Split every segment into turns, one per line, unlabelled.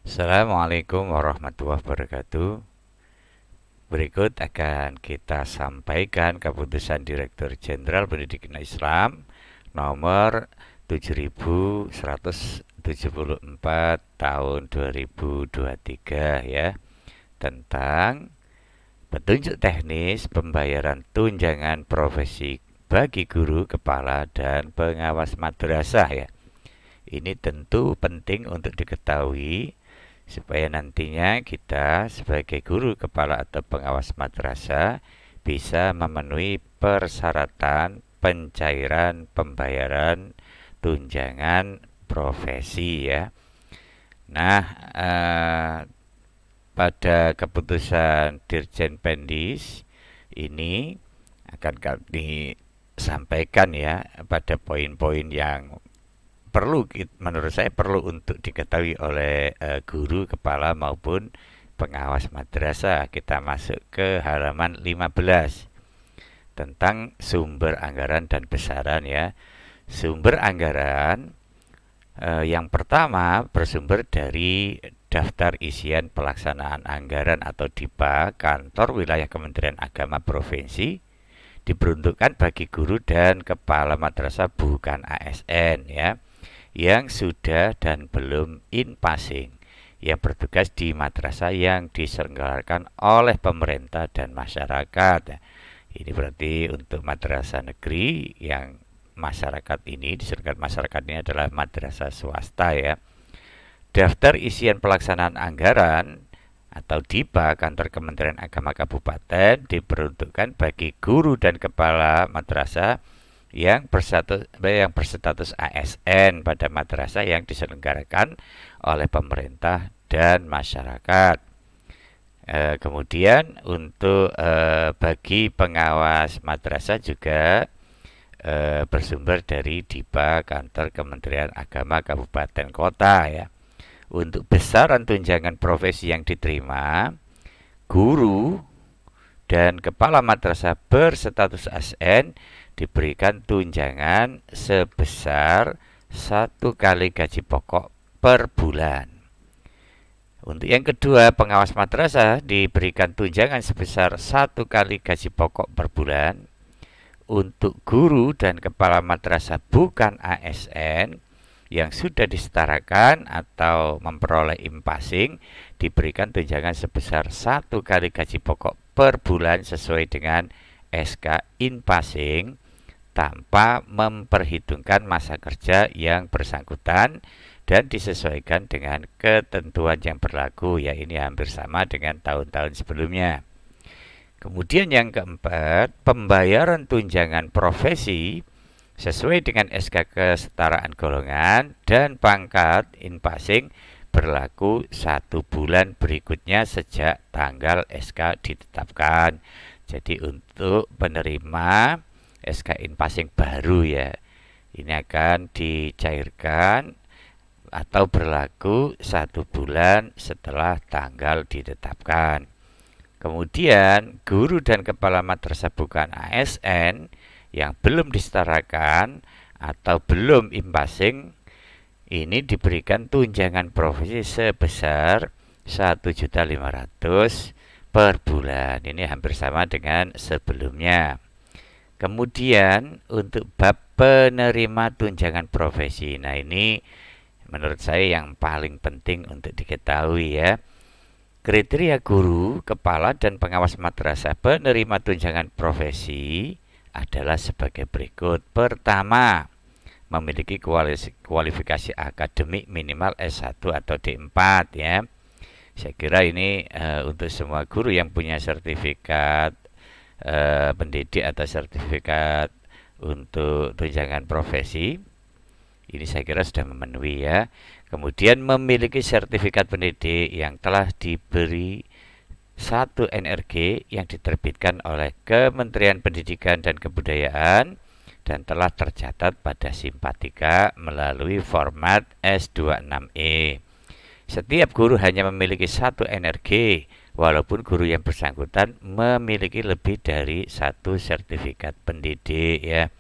Assalamualaikum warahmatullahi wabarakatuh. Berikut akan kita sampaikan keputusan Direktur Jenderal Pendidikan Islam nomor 7174 tahun 2023 ya, tentang petunjuk teknis pembayaran tunjangan profesi bagi guru, kepala, dan pengawas madrasah ya. Ini tentu penting untuk diketahui supaya nantinya kita sebagai guru, kepala, atau pengawas madrasah bisa memenuhi persyaratan pencairan pembayaran tunjangan profesi ya. Nah, pada keputusan Dirjen Pendis ini akan kami sampaikan ya pada poin-poin yang menurut saya perlu untuk diketahui oleh guru, kepala maupun pengawas madrasah. Kita masuk ke halaman 15 tentang sumber anggaran dan besaran ya. Sumber anggaran yang pertama bersumber dari daftar isian pelaksanaan anggaran atau DIPA kantor wilayah Kementerian Agama Provinsi, diperuntukkan bagi guru dan kepala madrasah bukan ASN ya, yang sudah dan belum in-passing, yang bertugas di madrasah yang diselenggarakan oleh pemerintah dan masyarakat. Ini berarti untuk madrasah negeri yang masyarakat ini, diselenggarakan masyarakat ini adalah madrasah swasta ya. Daftar isian pelaksanaan anggaran atau DIPA kantor Kementerian Agama Kabupaten diperuntukkan bagi guru dan kepala madrasah yang berstatus ASN pada madrasah yang diselenggarakan oleh pemerintah dan masyarakat. Kemudian untuk bagi pengawas madrasah juga bersumber dari DIPA kantor Kementerian Agama Kabupaten Kota ya. Untuk besaran tunjangan profesi yang diterima, guru dan kepala madrasah berstatus ASN diberikan tunjangan sebesar 1 kali gaji pokok per bulan. Untuk yang kedua, pengawas madrasah diberikan tunjangan sebesar 1 kali gaji pokok per bulan. Untuk guru dan kepala madrasah bukan ASN yang sudah disetarakan atau memperoleh in-passing diberikan tunjangan sebesar 1 kali gaji pokok per bulan sesuai dengan SK in-passing tanpa memperhitungkan masa kerja yang bersangkutan dan disesuaikan dengan ketentuan yang berlaku ya. Ini hampir sama dengan tahun-tahun sebelumnya. Kemudian yang keempat, pembayaran tunjangan profesi sesuai dengan SK kesetaraan golongan dan pangkat in-passing berlaku 1 bulan berikutnya sejak tanggal SK ditetapkan. Jadi untuk penerima SK in-passing baru ya, ini akan dicairkan atau berlaku 1 bulan setelah tanggal ditetapkan. Kemudian guru dan kepala madrasah bukan ASN yang belum disetarakan atau belum in-passing ini diberikan tunjangan profesi sebesar 1.500.000 per bulan. Ini hampir sama dengan sebelumnya. Kemudian untuk bab penerima tunjangan profesi, nah ini menurut saya yang paling penting untuk diketahui ya. Kriteria guru, kepala, dan pengawas madrasah penerima tunjangan profesi adalah sebagai berikut. Pertama, memiliki kualifikasi akademik minimal S1 atau D4 ya. Saya kira ini untuk semua guru yang punya sertifikat pendidik atau sertifikat untuk tunjangan profesi, ini saya kira sudah memenuhi ya. Kemudian memiliki sertifikat pendidik yang telah diberi 1 NRG yang diterbitkan oleh Kementerian Pendidikan dan Kebudayaan dan telah tercatat pada Simpatika melalui format S26E. Setiap guru hanya memiliki 1 NRG, walaupun guru yang bersangkutan memiliki lebih dari 1 sertifikat pendidik ya.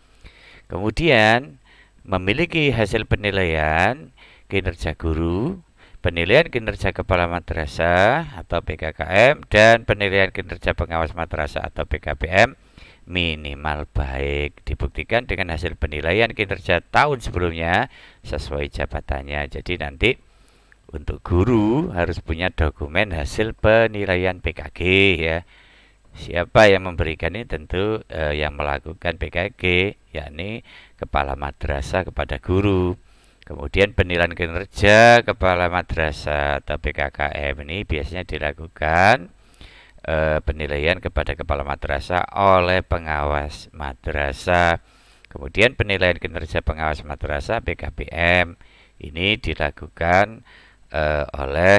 Kemudian memiliki hasil penilaian kinerja guru penilaian kinerja kepala madrasah atau PKKM dan penilaian kinerja pengawas madrasah atau PKPM minimal baik. Dibuktikan dengan hasil penilaian kinerja tahun sebelumnya sesuai jabatannya. Jadi nanti untuk guru harus punya dokumen hasil penilaian PKG ya. Siapa yang memberikan ini? Tentu yang melakukan PKG, yakni kepala madrasah kepada guru. Kemudian penilaian kinerja kepala madrasah atau PKKM ini biasanya dilakukan penilaian kepada kepala madrasah oleh pengawas madrasah. Kemudian penilaian kinerja pengawas madrasah PKPM ini dilakukan oleh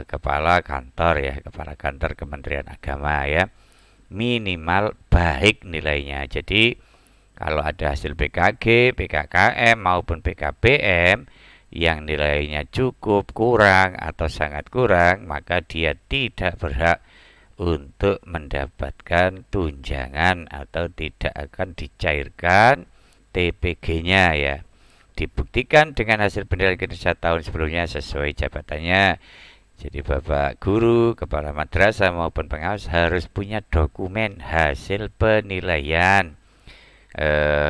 kepala kantor ya, kepala kantor Kementerian Agama ya. Minimal baik nilainya. Jadi kalau ada hasil PKG, PKKM maupun PKPM yang nilainya cukup, kurang, atau sangat kurang, maka dia tidak berhak untuk mendapatkan tunjangan atau tidak akan dicairkan TPG-nya ya. Dibuktikan dengan hasil penilaian kinerja tahun sebelumnya sesuai jabatannya. Jadi Bapak guru, kepala madrasah maupun pengawas harus punya dokumen hasil penilaian.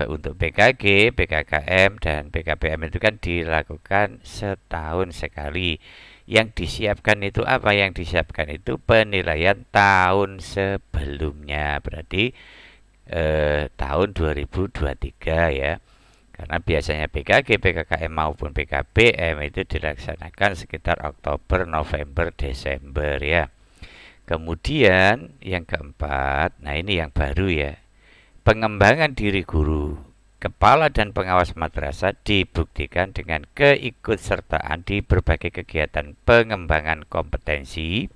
Untuk PKG, PKKM, dan PKPM itu kan dilakukan setahun sekali. Yang disiapkan itu apa? Yang disiapkan itu penilaian tahun sebelumnya, berarti tahun 2023 ya. Karena biasanya PKG, PKKM maupun PKPM itu dilaksanakan sekitar Oktober, November, Desember ya. Kemudian yang keempat, nah ini yang baru ya. Pengembangan diri guru, kepala dan pengawas madrasah dibuktikan dengan keikutsertaan di berbagai kegiatan pengembangan kompetensi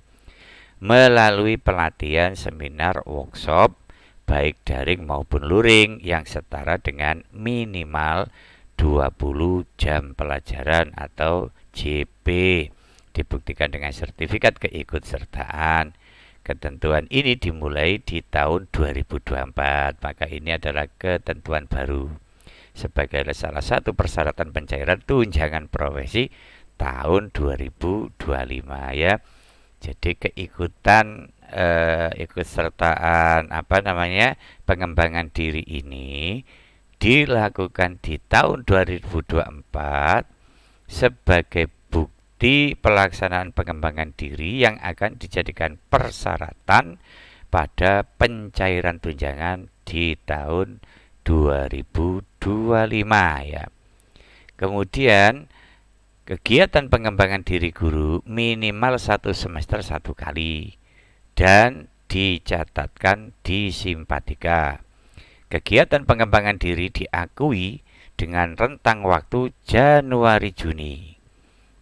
melalui pelatihan, seminar, workshop, baik daring maupun luring yang setara dengan minimal 20 jam pelajaran atau JP. Dibuktikan dengan sertifikat keikutsertaan. Ketentuan ini dimulai di tahun 2024, maka ini adalah ketentuan baru sebagai salah satu persyaratan pencairan tunjangan profesi tahun 2025 ya. Jadi keikutan ikutsertaan pengembangan diri ini dilakukan di tahun 2024 sebagai bukti pelaksanaan pengembangan diri yang akan dijadikan persyaratan pada pencairan tunjangan di tahun 2025 ya. Kemudian kegiatan pengembangan diri guru minimal 1 semester 1 kali dan dicatatkan di Simpatika. Kegiatan pengembangan diri diakui dengan rentang waktu Januari-Juni.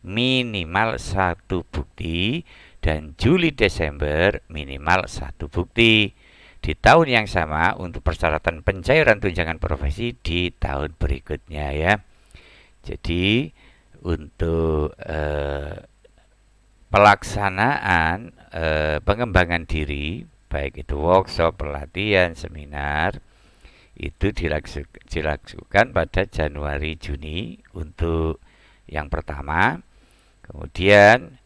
Minimal 1 bukti dan Juli-Desember minimal 1 bukti. Di tahun yang sama untuk persyaratan pencairan tunjangan profesi di tahun berikutnya ya. Jadi untuk pelaksanaan pengembangan diri, baik itu workshop, pelatihan, seminar, itu dilakukan pada Januari-Juni untuk yang pertama. Kemudian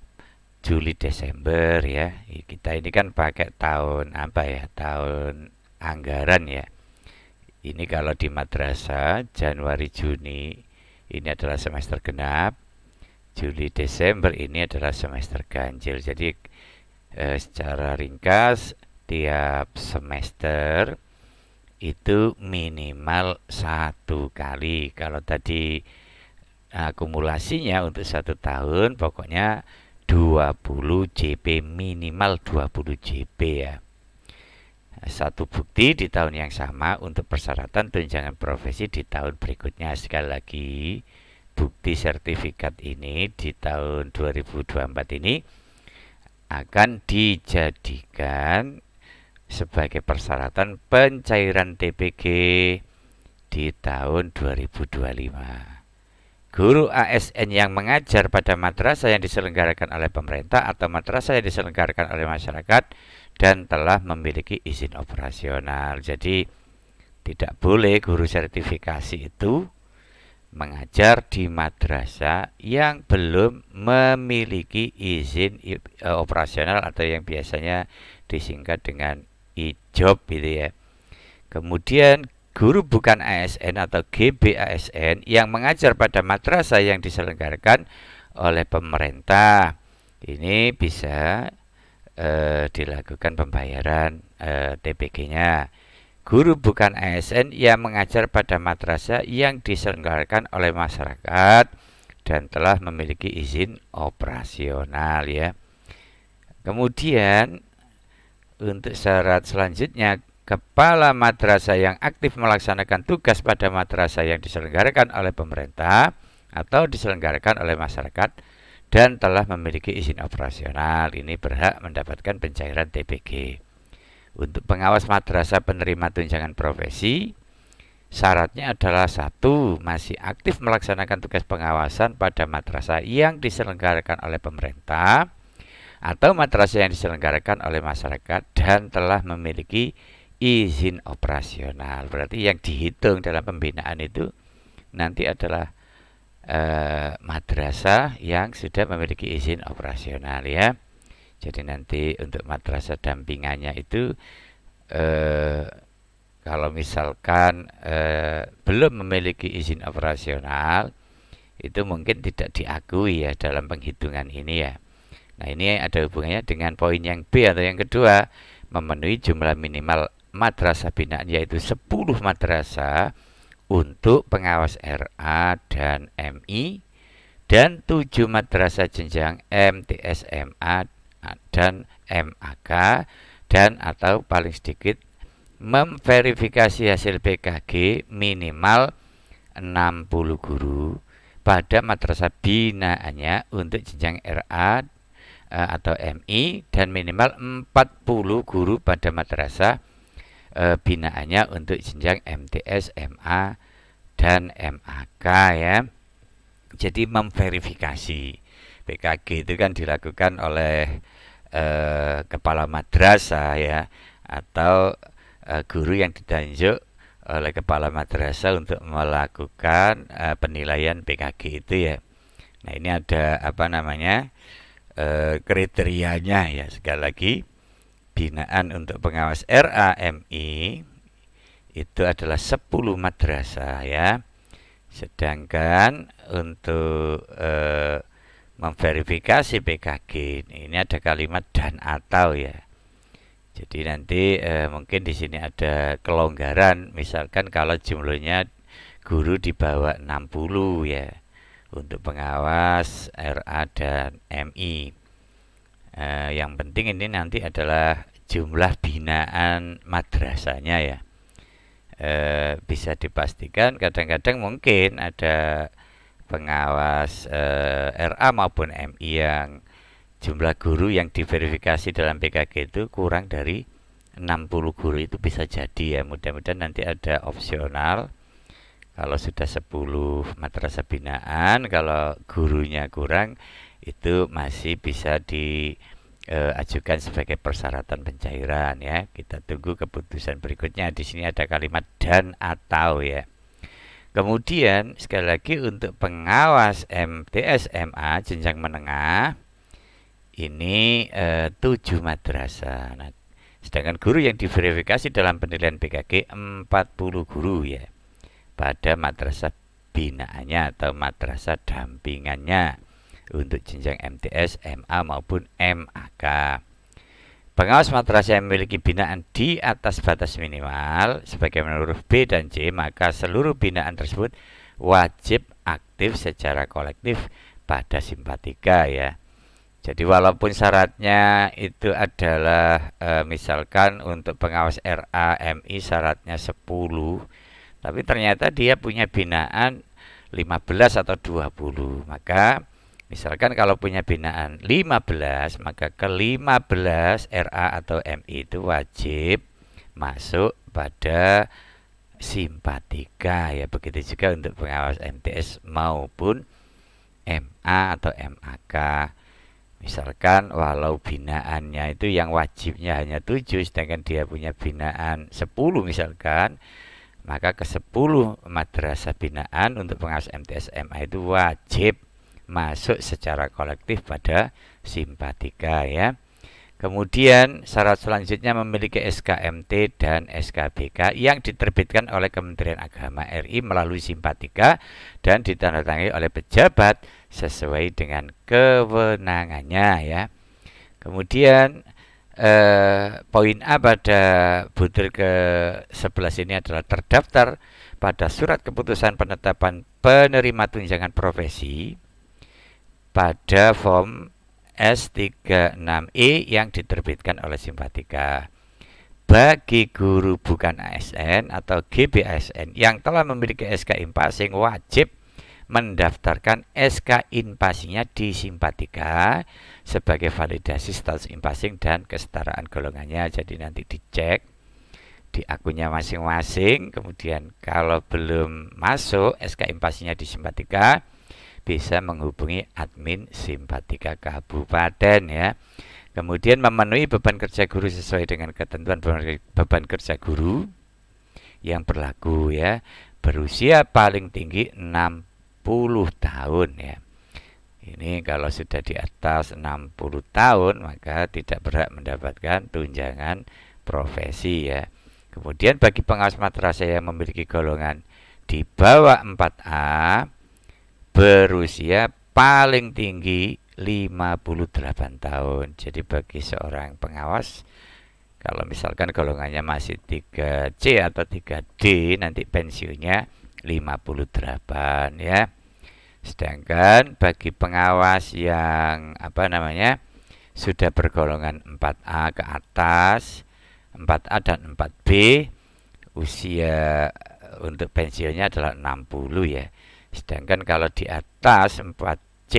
Juli Desember ya. Kita ini kan pakai tahun tahun anggaran ya. Ini kalau di madrasah Januari Juni ini adalah semester genap. Juli Desember ini adalah semester ganjil. Jadi secara ringkas tiap semester itu minimal 1 kali. Kalau tadi akumulasinya untuk 1 tahun pokoknya 20 JP, minimal 20 JP ya. 1 bukti di tahun yang sama untuk persyaratan tunjangan profesi di tahun berikutnya. Sekali lagi, bukti sertifikat ini di tahun 2024 ini akan dijadikan sebagai persyaratan pencairan TPG di tahun 2025. Guru ASN yang mengajar pada madrasah yang diselenggarakan oleh pemerintah atau madrasah yang diselenggarakan oleh masyarakat dan telah memiliki izin operasional. Jadi tidak boleh guru sertifikasi itu mengajar di madrasah yang belum memiliki izin operasional atau yang biasanya disingkat dengan IJOB gitu ya. Kemudian guru bukan ASN atau GBASN yang mengajar pada madrasah yang diselenggarakan oleh pemerintah. Ini bisa dilakukan pembayaran TPG-nya. Guru bukan ASN yang mengajar pada madrasah yang diselenggarakan oleh masyarakat dan telah memiliki izin operasional ya. Kemudian untuk syarat selanjutnya, kepala madrasah yang aktif melaksanakan tugas pada madrasah yang diselenggarakan oleh pemerintah atau diselenggarakan oleh masyarakat dan telah memiliki izin operasional ini berhak mendapatkan pencairan TPG. Untuk pengawas madrasah penerima tunjangan profesi, syaratnya adalah 1. Masih aktif melaksanakan tugas pengawasan pada madrasah yang diselenggarakan oleh pemerintah atau madrasah yang diselenggarakan oleh masyarakat dan telah memiliki izin operasional. Berarti yang dihitung dalam pembinaan itu nanti adalah madrasah yang sudah memiliki izin operasional ya. Jadi nanti untuk madrasah dampingannya itu kalau misalkan belum memiliki izin operasional itu mungkin tidak diakui ya dalam penghitungan ini ya. Nah ini ada hubungannya dengan poin yang B atau yang kedua, memenuhi jumlah minimal madrasah binaan yaitu 10 madrasah untuk pengawas RA dan MI dan 7 madrasah jenjang MTS MA dan MAK dan atau paling sedikit memverifikasi hasil PKG minimal 60 guru pada madrasah binaannya untuk jenjang RA atau MI dan minimal 40 guru pada madrasah binaannya untuk jenjang MTS, MA dan MAK ya. Jadi memverifikasi PKG itu kan dilakukan oleh kepala madrasah ya atau guru yang ditunjuk oleh kepala madrasah untuk melakukan penilaian PKG itu ya. Nah ini ada kriterianya ya. Sekali lagi, binaan untuk pengawas RAMI itu adalah 10 madrasah ya. Sedangkan untuk memverifikasi PKG ini ada kalimat dan atau ya. Jadi nanti mungkin di sini ada kelonggaran, misalkan kalau jumlahnya guru di bawah 60 ya untuk pengawas RA dan MI. Yang penting ini nanti adalah jumlah binaan madrasahnya ya. Bisa dipastikan kadang-kadang mungkin ada pengawas RA maupun MI yang jumlah guru yang diverifikasi dalam PKG itu kurang dari 60 guru, itu bisa jadi ya. Mudah-mudahan nanti ada opsional kalau sudah 10 madrasah binaan, kalau gurunya kurang itu masih bisa diajukan sebagai persyaratan pencairan ya. Kita tunggu keputusan berikutnya. Di sini ada kalimat dan atau ya. Kemudian sekali lagi untuk pengawas MTS MA jenjang menengah ini 7 madrasah. Nah, sedangkan guru yang diverifikasi dalam penilaian PKG 40 guru ya pada madrasah binaannya atau madrasah dampingannya untuk jenjang MTS, MA maupun MAK. Pengawas madrasah yang memiliki binaan di atas batas minimal sebagaimana huruf B dan C, maka seluruh binaan tersebut wajib aktif secara kolektif pada simpatika ya. Jadi walaupun syaratnya itu adalah misalkan untuk pengawas RA MI syaratnya 10, tapi ternyata dia punya binaan 15 atau 20, maka misalkan kalau punya binaan 15, maka ke-15 RA atau MI itu wajib masuk pada simpatika ya. Begitu juga untuk pengawas MTS maupun MA atau MAK. Misalkan walau binaannya itu yang wajibnya hanya 7, sedangkan dia punya binaan 10 misalkan, maka ke-10 madrasah binaan untuk pengawas MTS MA itu wajib masuk secara kolektif pada Simpatika ya. Kemudian syarat selanjutnya memiliki SKMT dan SKBK yang diterbitkan oleh Kementerian Agama RI melalui Simpatika dan ditandatangani oleh pejabat sesuai dengan kewenangannya ya. Kemudian poin A pada butir ke-11 ini adalah terdaftar pada surat keputusan penetapan penerima tunjangan profesi pada form S36E yang diterbitkan oleh Simpatika. Bagi guru bukan ASN atau GBASN yang telah memiliki SK Inpasing wajib mendaftarkan SK Inpasingnya di Simpatika sebagai validasi status Inpasing dan kesetaraan golongannya. Jadi nanti dicek di akunnya masing-masing. Kemudian kalau belum masuk SK Inpasingnya di Simpatika, bisa menghubungi admin Simpatika Kabupaten ya. Kemudian memenuhi beban kerja guru sesuai dengan ketentuan beban kerja guru yang berlaku ya. Berusia paling tinggi 60 tahun ya. Ini kalau sudah di atas 60 tahun maka tidak berhak mendapatkan tunjangan profesi ya. Kemudian bagi pengawas madrasah yang memiliki golongan di bawah 4A berusia paling tinggi 58 tahun. Jadi bagi seorang pengawas, kalau misalkan golongannya masih 3C atau 3D, nanti pensiunnya 58 ya. Sedangkan bagi pengawas yang sudah bergolongan 4A ke atas, 4A dan 4B, usia untuk pensiunnya adalah 60 ya. Sedangkan kalau di atas 4C,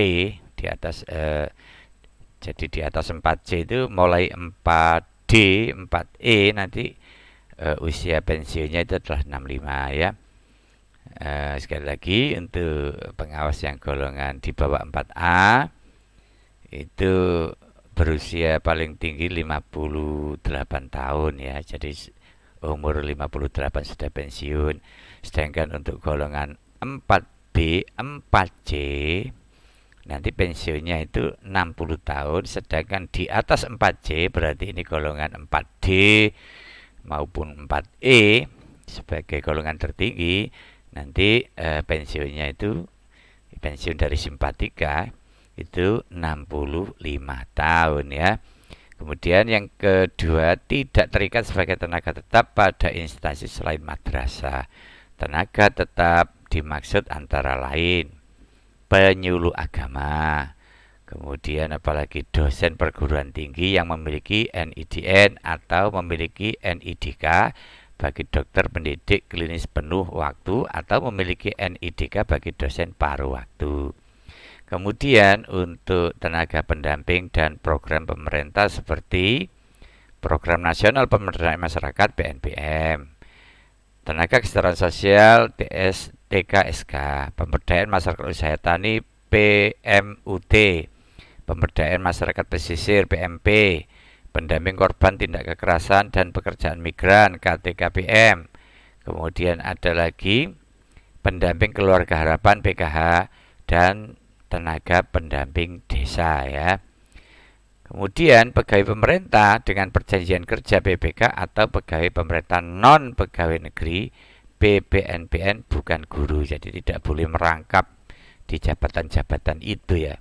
jadi di atas 4C itu mulai 4D, 4E nanti usia pensiunnya itu adalah 65 ya. Sekali lagi untuk pengawas yang golongan di bawah 4A itu berusia paling tinggi 58 tahun ya. Jadi umur 58 sudah pensiun. Sedangkan untuk golongan 4B, 4C nanti pensiunnya itu 60 tahun. Sedangkan di atas 4C berarti ini golongan 4D maupun 4E sebagai golongan tertinggi, nanti pensiunnya itu pensiun dari Simpatika itu 65 tahun ya. Kemudian yang kedua, tidak terikat sebagai tenaga tetap pada instansi selain madrasah. Tenaga tetap dimaksud antara lain penyuluh agama, kemudian apalagi dosen perguruan tinggi yang memiliki NIDN atau memiliki NIDK bagi dokter pendidik klinis penuh waktu atau memiliki NIDK bagi dosen paruh waktu. Kemudian untuk tenaga pendamping dan program pemerintah seperti Program Nasional Pemberdayaan Masyarakat PNPM, Tenaga Kesejahteraan Sosial TKSK, Pemberdayaan Masyarakat Usaha Tani PMUT, Pemberdayaan Masyarakat Pesisir PMP, Pendamping Korban Tindak Kekerasan dan Pekerjaan Migran KTKPM. Kemudian ada lagi Pendamping Keluarga Harapan PKH dan Tenaga Pendamping Desa ya. Kemudian pegawai pemerintah dengan perjanjian kerja PPK atau pegawai pemerintah non pegawai negeri PPNPN bukan guru, jadi tidak boleh merangkap di jabatan-jabatan itu ya.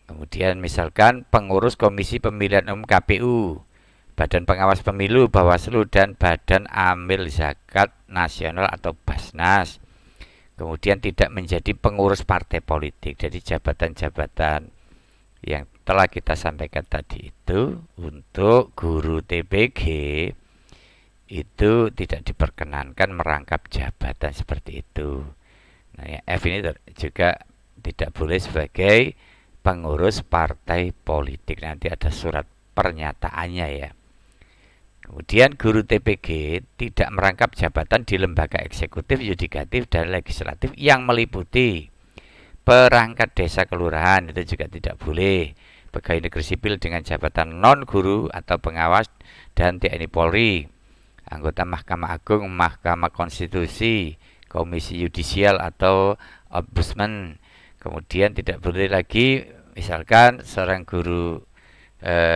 Kemudian misalkan pengurus Komisi Pemilihan Umum KPU, Badan Pengawas Pemilu Bawaslu dan Badan Amil Zakat Nasional atau Basnas. Kemudian tidak menjadi pengurus partai politik, jadi jabatan-jabatan yang telah kita sampaikan tadi itu untuk guru TPG itu tidak diperkenankan merangkap jabatan seperti itu. Nah, ya, F ini juga tidak boleh sebagai pengurus partai politik. Nanti ada surat pernyataannya ya. Kemudian guru TPG tidak merangkap jabatan di lembaga eksekutif, yudikatif, dan legislatif yang meliputi perangkat desa kelurahan, itu juga tidak boleh. Pegawai negeri sipil dengan jabatan non guru atau pengawas dan TNI Polri anggota Mahkamah Agung, Mahkamah Konstitusi, Komisi Yudisial atau Ombudsman. Kemudian tidak boleh lagi misalkan seorang guru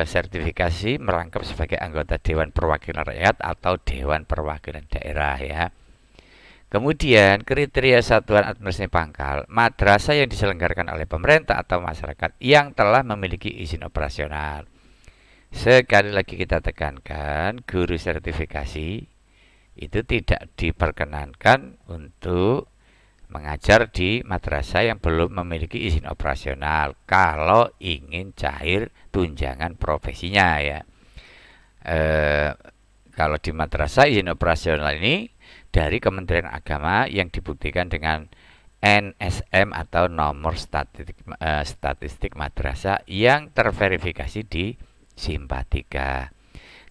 sertifikasi merangkap sebagai anggota Dewan Perwakilan Rakyat atau Dewan Perwakilan Daerah ya. Kemudian kriteria satuan administrasi pangkal, madrasah yang diselenggarakan oleh pemerintah atau masyarakat yang telah memiliki izin operasional. Sekali lagi kita tekankan, guru sertifikasi itu tidak diperkenankan untuk mengajar di madrasah yang belum memiliki izin operasional kalau ingin cair tunjangan profesinya ya. Kalau di madrasah izin operasional ini dari Kementerian Agama yang dibuktikan dengan NSM atau nomor statistik madrasah yang terverifikasi di Simpatika.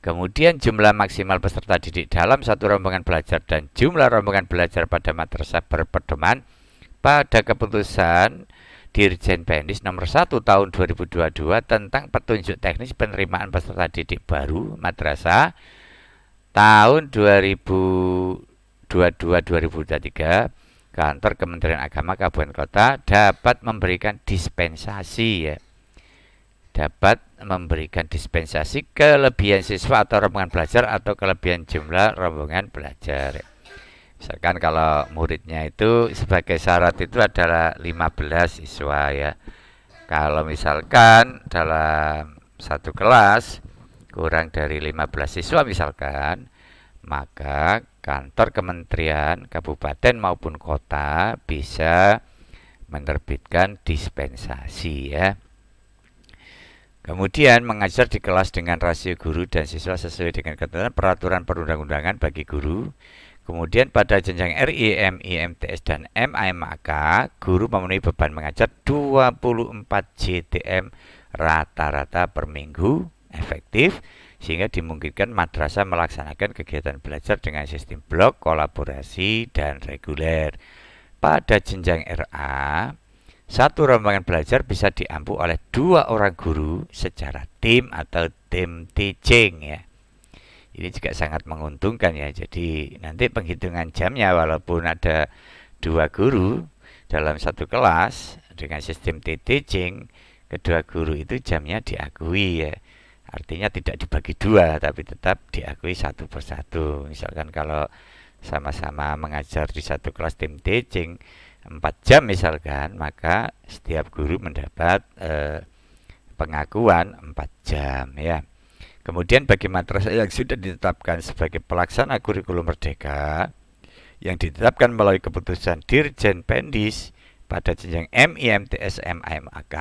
Kemudian jumlah maksimal peserta didik dalam satu rombongan belajar dan jumlah rombongan belajar pada madrasah berpedoman pada keputusan Dirjen Pendis nomor 1 tahun 2022 tentang petunjuk teknis penerimaan peserta didik baru madrasah tahun 2022-2023. Kantor Kementerian Agama Kabupaten Kota dapat memberikan dispensasi ya. Dapat memberikan dispensasi kelebihan siswa atau rombongan belajar atau kelebihan jumlah rombongan belajar. Misalkan kalau muridnya itu sebagai syarat itu adalah 15 siswa ya. Kalau misalkan dalam satu kelas kurang dari 15 siswa misalkan, maka kantor kementerian kabupaten maupun kota bisa menerbitkan dispensasi ya. Kemudian mengajar di kelas dengan rasio guru dan siswa sesuai dengan ketentuan peraturan perundang-undangan bagi guru. Kemudian pada jenjang RI, MI, MTS, dan MAK, guru memenuhi beban mengajar 24 JTM rata-rata per minggu efektif, sehingga dimungkinkan madrasah melaksanakan kegiatan belajar dengan sistem blok, kolaborasi, dan reguler. Pada jenjang RA, satu rombongan belajar bisa diampu oleh 2 orang guru secara tim atau tim teaching ya. Ini juga sangat menguntungkan ya. Jadi nanti penghitungan jamnya walaupun ada 2 guru dalam satu kelas dengan sistem teaching, kedua guru itu jamnya diakui ya. Artinya tidak dibagi 2 tapi tetap diakui satu persatu. Misalkan kalau sama-sama mengajar di satu kelas tim teaching 4 jam misalkan, maka setiap guru mendapat pengakuan 4 jam ya. Kemudian bagi madrasah yang sudah ditetapkan sebagai pelaksana kurikulum merdeka yang ditetapkan melalui keputusan Dirjen Pendis pada jenjang MI, MTS, MAK,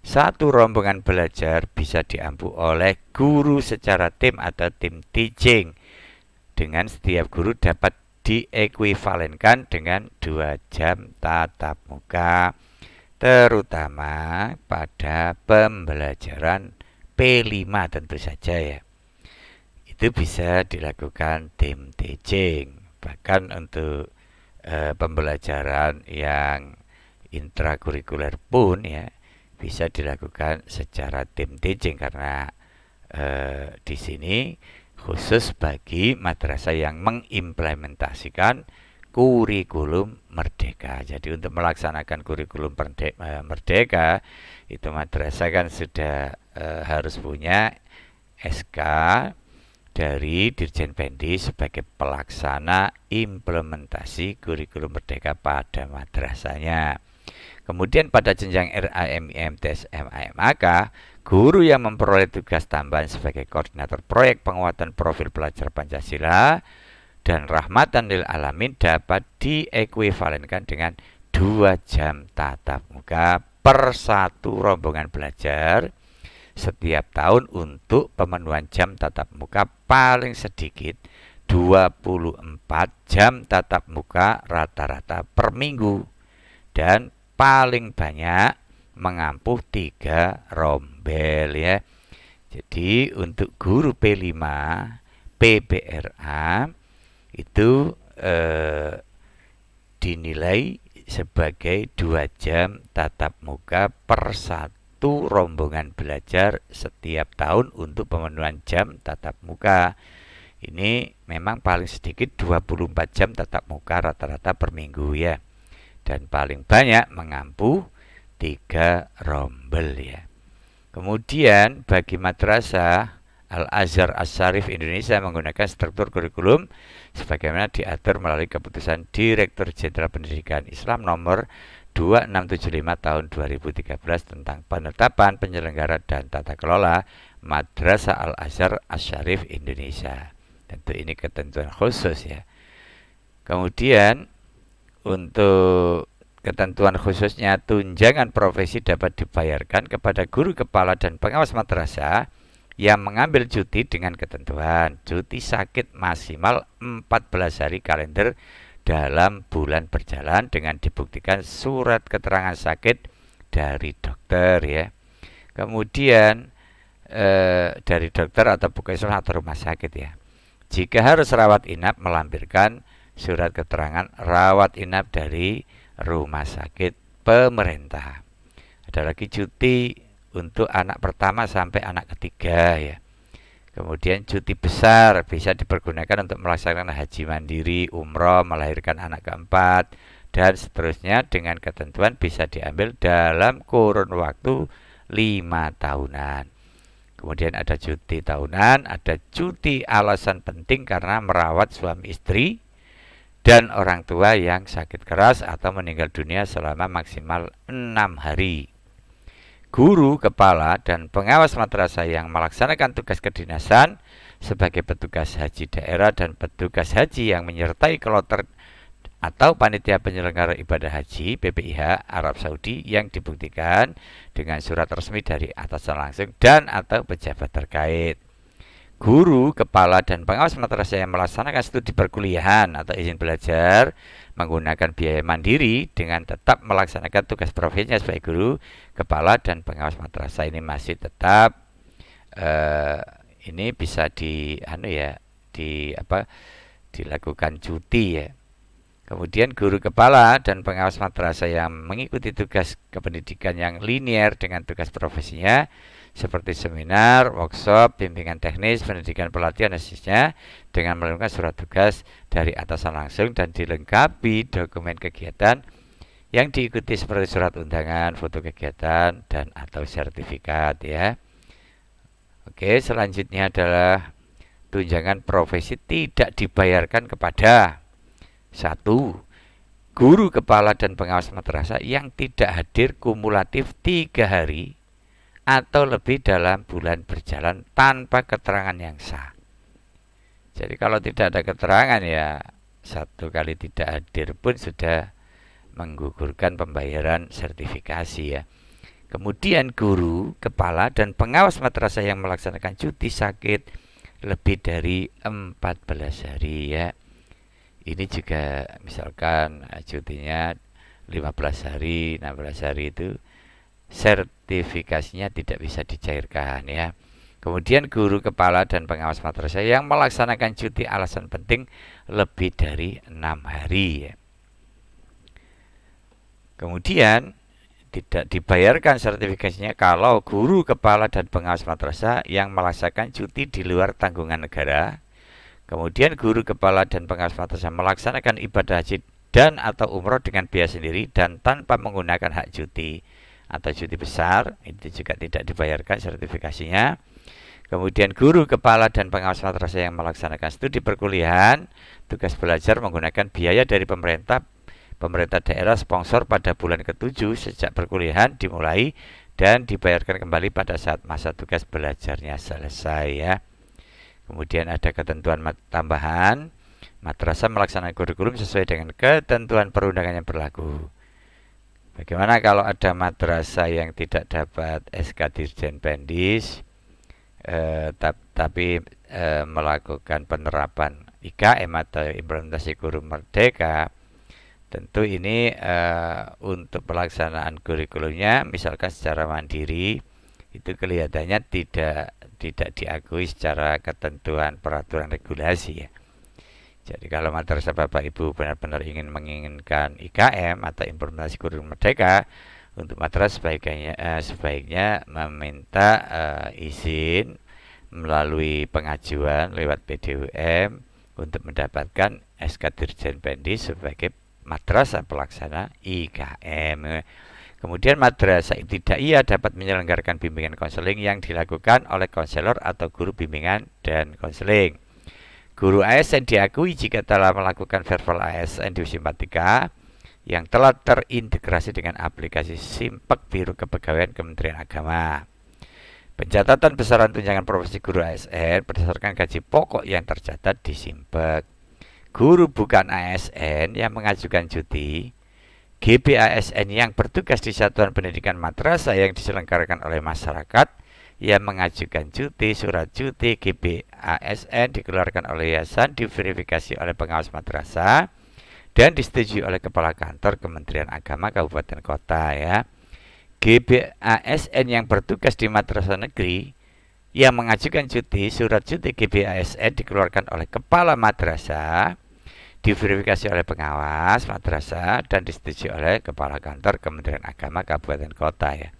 satu rombongan belajar bisa diampu oleh guru secara tim atau tim teaching dengan setiap guru dapat diekuivalenkan dengan 2 jam tatap muka, terutama pada pembelajaran P5 tentu saja ya. Itu bisa dilakukan tim teaching. Bahkan untuk pembelajaran yang intrakurikuler pun ya bisa dilakukan secara tim teaching karena di sini khusus bagi madrasah yang mengimplementasikan kurikulum merdeka. Jadi untuk melaksanakan kurikulum merdeka itu madrasah kan sudah harus punya SK dari Dirjen Pendis sebagai pelaksana implementasi kurikulum merdeka pada madrasahnya. Kemudian pada jenjang RAMI, MTS, MAK, guru yang memperoleh tugas tambahan sebagai koordinator proyek penguatan profil pelajar Pancasila dan rahmatan lil alamin dapat diekuivalenkan dengan 2 jam tatap muka per satu rombongan belajar setiap tahun untuk pemenuhan jam tatap muka paling sedikit 24 jam tatap muka rata-rata per minggu dan paling banyak mengampuh 3 rombel ya. Jadi untuk guru P5 PPRA itu dinilai sebagai 2 jam tatap muka per satu rombongan belajar setiap tahun untuk pemenuhan jam tatap muka. Ini memang paling sedikit 24 jam tatap muka rata-rata per minggu ya. Dan paling banyak mengampu 3 rombel ya. Kemudian bagi madrasah Al-Azhar Asy-Syarif Indonesia menggunakan struktur kurikulum sebagaimana diatur melalui keputusan Direktur Jenderal Pendidikan Islam nomor 2675 tahun 2013 tentang penetapan penyelenggara dan tata kelola Madrasah Al-Azhar Asy-Syarif Indonesia. Tentu ini ketentuan khusus ya. Kemudian untuk ketentuan khususnya, tunjangan profesi dapat dibayarkan kepada guru kepala dan pengawas madrasah yang mengambil cuti dengan ketentuan cuti sakit maksimal 14 hari kalender dalam bulan berjalan dengan dibuktikan surat keterangan sakit dari dokter ya. Kemudian dari dokter atau puskesmas atau rumah sakit ya. Jika harus rawat inap, melampirkan surat keterangan rawat inap dari rumah sakit pemerintah. Ada lagi cuti untuk anak pertama sampai anak ketiga ya. Kemudian cuti besar bisa dipergunakan untuk melaksanakan haji mandiri, umroh, melahirkan anak keempat, dan seterusnya dengan ketentuan bisa diambil dalam kurun waktu 5 tahunan. Kemudian ada cuti tahunan, ada cuti alasan penting karena merawat suami istri dan orang tua yang sakit keras atau meninggal dunia selama maksimal 6 hari. Guru, kepala, dan pengawas madrasah yang melaksanakan tugas kedinasan sebagai petugas haji daerah dan petugas haji yang menyertai kloter atau panitia penyelenggara ibadah haji BPIH Arab Saudi yang dibuktikan dengan surat resmi dari atasan langsung dan atau pejabat terkait. Guru, kepala, dan pengawas madrasah yang melaksanakan studi perkuliahan atau izin belajar menggunakan biaya mandiri dengan tetap melaksanakan tugas profesinya sebagai guru, kepala, dan pengawas madrasah ini masih tetap ini bisa dilakukan cuti ya. Kemudian guru kepala dan pengawas madrasah yang mengikuti tugas kependidikan yang linier dengan tugas profesinya seperti seminar, workshop, bimbingan teknis, pendidikan pelatihan dan seterusnya dengan melakukan surat tugas dari atasan langsung dan dilengkapi dokumen kegiatan yang diikuti seperti surat undangan, foto kegiatan, dan atau sertifikat ya. Oke, selanjutnya adalah tunjangan profesi tidak dibayarkan kepada 1. Guru, kepala, dan pengawas madrasah yang tidak hadir kumulatif 3 hari atau lebih dalam bulan berjalan tanpa keterangan yang sah. Jadi kalau tidak ada keterangan ya 1 kali tidak hadir pun sudah menggugurkan pembayaran sertifikasi ya. Kemudian guru, kepala, dan pengawas madrasah yang melaksanakan cuti sakit lebih dari 14 hari ya. Ini juga misalkan cutinya 15 hari, 16 hari itu sertifikasinya tidak bisa dicairkan ya. Kemudian guru, kepala, dan pengawas madrasah yang melaksanakan cuti alasan penting lebih dari 6 hari ya. Kemudian tidak dibayarkan sertifikasinya kalau guru, kepala, dan pengawas madrasah yang melaksanakan cuti di luar tanggungan negara. Kemudian guru, kepala, dan pengawas madrasah melaksanakan ibadah haji dan atau umroh dengan biaya sendiri dan tanpa menggunakan hak cuti atau cuti besar, itu juga tidak dibayarkan sertifikasinya. Kemudian guru, kepala, dan pengawas madrasah yang melaksanakan studi perkuliahan, tugas belajar menggunakan biaya dari pemerintah daerah sponsor pada bulan ke-7 sejak perkuliahan dimulai dan dibayarkan kembali pada saat masa tugas belajarnya selesai ya. Kemudian ada ketentuan tambahan, madrasah melaksanakan kurikulum sesuai dengan ketentuan perundangan yang berlaku. Bagaimana kalau ada madrasah yang tidak dapat SK Dirjen Pendis tapi melakukan penerapan IKM atau implementasi kurikulum merdeka? Tentu ini untuk pelaksanaan kurikulumnya misalkan secara mandiri itu kelihatannya tidak diakui secara ketentuan peraturan regulasi ya. Jadi kalau madrasah Bapak Ibu benar-benar menginginkan IKM atau implementasi kurikulum merdeka, untuk madrasah sebaiknya meminta izin melalui pengajuan lewat PDUM untuk mendapatkan SK Dirjen Pendis sebagai madrasah pelaksana IKM. Kemudian madrasah ibtidaiyah dapat menyelenggarakan bimbingan konseling yang dilakukan oleh konselor atau guru bimbingan dan konseling. Guru ASN diakui jika telah melakukan verbal ASN di Simpatika yang telah terintegrasi dengan aplikasi Simpek Biro Kepegawaian Kementerian Agama. Pencatatan besaran tunjangan profesi guru ASN berdasarkan gaji pokok yang tercatat di Simpek. Guru bukan ASN yang mengajukan cuti, GPASN yang bertugas di Satuan Pendidikan Madrasah yang diselenggarakan oleh masyarakat yang mengajukan cuti, surat cuti GPASN dikeluarkan oleh yayasan, diverifikasi oleh pengawas madrasah dan disetujui oleh Kepala Kantor Kementerian Agama Kabupaten Kota ya. GPASN yang bertugas di madrasah negeri yang mengajukan cuti, surat cuti GPASN dikeluarkan oleh Kepala Madrasah, diverifikasi oleh pengawas madrasah dan disetujui oleh Kepala Kantor Kementerian Agama Kabupaten Kota ya.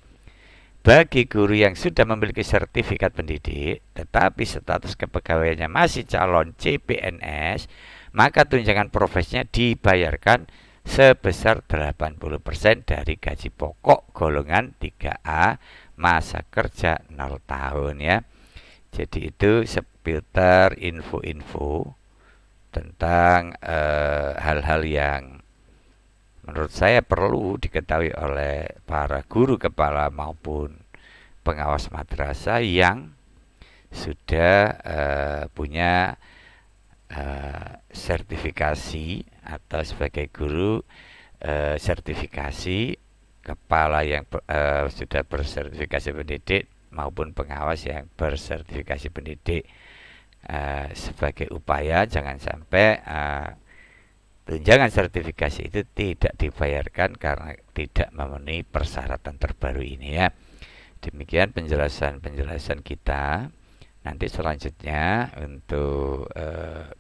Bagi guru yang sudah memiliki sertifikat pendidik tetapi status kepegawaiannya masih calon CPNS, maka tunjangan profesinya dibayarkan sebesar 80% dari gaji pokok golongan 3A masa kerja 0 tahun ya. Jadi itu seputar info-info tentang hal-hal yang menurut saya perlu diketahui oleh para guru kepala maupun pengawas madrasah yang sudah punya sertifikasi atau sebagai guru sertifikasi kepala yang sudah bersertifikasi pendidik maupun pengawas yang bersertifikasi pendidik. Sebagai upaya jangan sampai tunjangan sertifikasi itu tidak dibayarkan karena tidak memenuhi persyaratan terbaru ini ya. Demikian penjelasan kita. Nanti selanjutnya untuk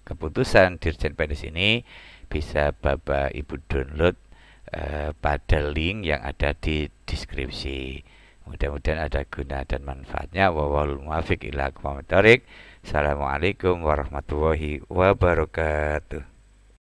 keputusan Dirjen Pendis ini bisa Bapak Ibu download pada link yang ada di deskripsi. Mudah-mudahan ada guna dan manfaatnya. Wallahul muwaffiq ila aqwamit thoriq. Assalamualaikum warahmatullahi wabarakatuh.